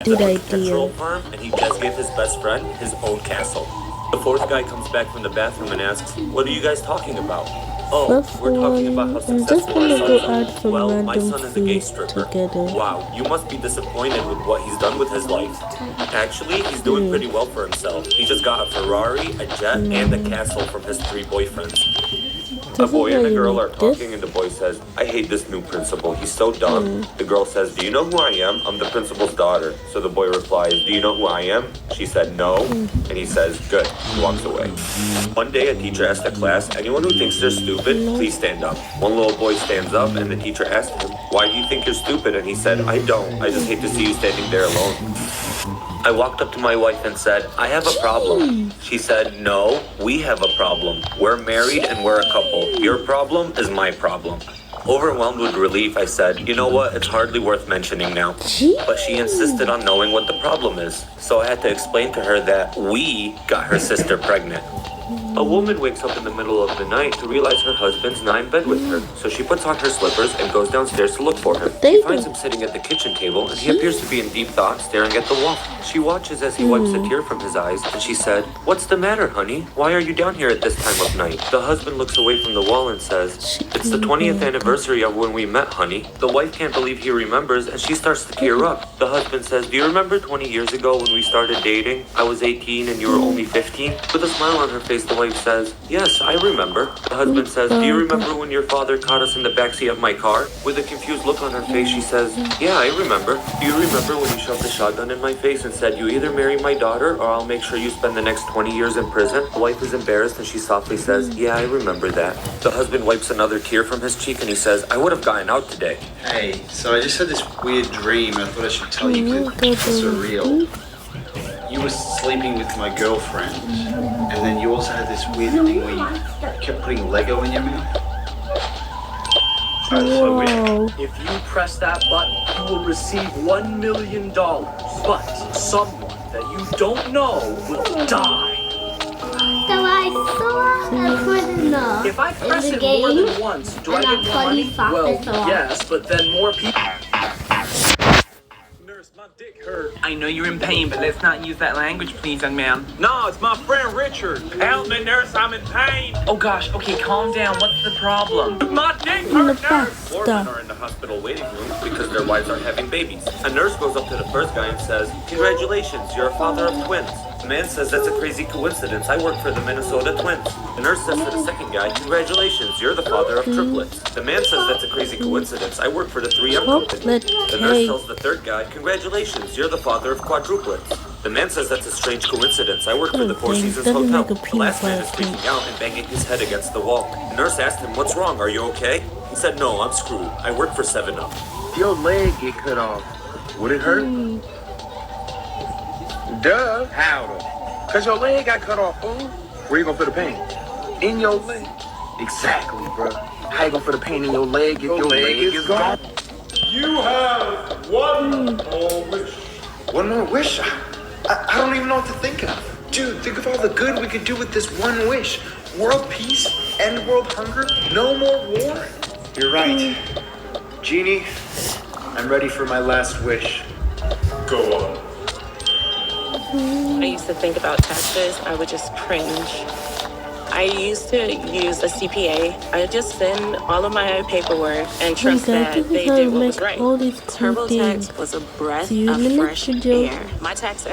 Good architectural idea. firm, and he just gave his best friend his own castle. The fourth guy comes back from the bathroom and asks, "What are you guys talking about?" "Oh, First we're talking about how one, I'm just successful our gonna go sons add are." some "Well, my random son is a gay food stripper." together. "Wow, you must be disappointed with what he's done with his life." "Actually, he's doing pretty well for himself. He just got a Ferrari, a jet, and a castle from his 3 boyfriends." A This is boy how and a you girl are make talking, this. and the boy says, "I hate this new principal. He's so dumb." The girl says, "Do you know who I am? I'm the principal's daughter." So the boy replies, "Do you know who I am?" She said, "No." And he says, "Good." He walks away. One day, a teacher asked the class, "Anyone who thinks they're stupid, please stand up." One little boy stands up, and the teacher asked him, "Why do you think you're stupid?" And he said, "I don't. I just hate to see you standing there alone." I walked up to my wife and said, "I have a problem." She said, "No, we have a problem. We're married and we're a couple. Your problem is my problem." Overwhelmed with relief, I said, "You know what? It's hardly worth mentioning now." But she insisted on knowing what the problem is. So I had to explain to her that we got her sister pregnant. A woman wakes up in the middle of the night to realize her husband's not in bed with her. So she puts on her slippers and goes downstairs to look for him. She finds him sitting at the kitchen table, and he appears to be in deep thought, staring at the wall. She watches as he wipes a tear from his eyes, and she said, "What's the matter, honey? Why are you down here at this time of night?" The husband looks away from the wall and says, "It's the 20th anniversary of when we met, honey." The wife can't believe he remembers, and she starts to tear up. The husband says, "Do you remember 20 years ago when we started dating? I was 18 and you were only 15? With a smile on her face, the wife says, "Yes, I remember." The husband says, "Do you remember when your father caught us in the backseat of my car?" With a confused look on her face, she says, "Yeah, I remember." "Do you remember when you shoved a shotgun in my face and said, 'You either marry my daughter or I'll make sure you spend the next 20 years in prison'?" The wife is embarrassed and she softly says, "Yeah, I remember that." The husband wipes another tear from his cheek and he says, "I would have gotten out today." Hey, so I just had this weird dream. I thought I should tell you because it's surreal. You were sleeping with my girlfriend, and then you also had this weird thing where you kept putting Lego in your mouth. That's so weird. Wow. If you press that button, you will receive $1 million. But someone that you don't know will die. So I saw a prisoner If I press in it the game, more than once, do I and get I'm more money? 25 Well, as well. yes, but then more people. Nurse, my dick hurt. I know you're in pain, but let's not use that language, please, young man. No, it's my friend Richard. Help me, nurse, I'm in pain. Oh gosh, okay, calm down. What's the problem? My dick In the hurt, nurse. Four men are in the hospital waiting room because their wives are having babies. A nurse goes up to the first guy and says, "Congratulations, you're a father of twins." The man says, "That's a crazy coincidence. I work for the Minnesota Twins." The nurse says to the second guy, "Congratulations, you're the father of triplets." The man says, "That's a crazy coincidence. I work for the 3M company." Chocolate The nurse cake. tells the third guy, "Congratulations, you're the father of quadruplets." The man says, "That's a strange coincidence. I work for the Four Dang, Seasons doesn't Hotel." make a The peanut last man is butter freaking out and banging his head against the wall. The nurse asked him, "What's wrong? Are you okay?" He said, "No, I'm screwed. I work for 7-Up." Your leg get cut off. Would it hurt? Duh. How though? Cause your leg got cut off, fool. Where you gonna feel the pain? In your leg. Exactly, bro. How you gonna feel the pain in your leg if your leg is gone? You have one more wish. One more wish? I don't even know what to think of. Dude, think of all the good we could do with this one wish. World peace, end world hunger, no more war. You're right. Genie, I'm ready for my last wish. Go on. I used to think about taxes, I would just cringe. I used to use a CPA. I just send all of my paperwork and trust that they did what was right. All these cool TurboTax things. was a breath See you in of the next fresh video. air. My tax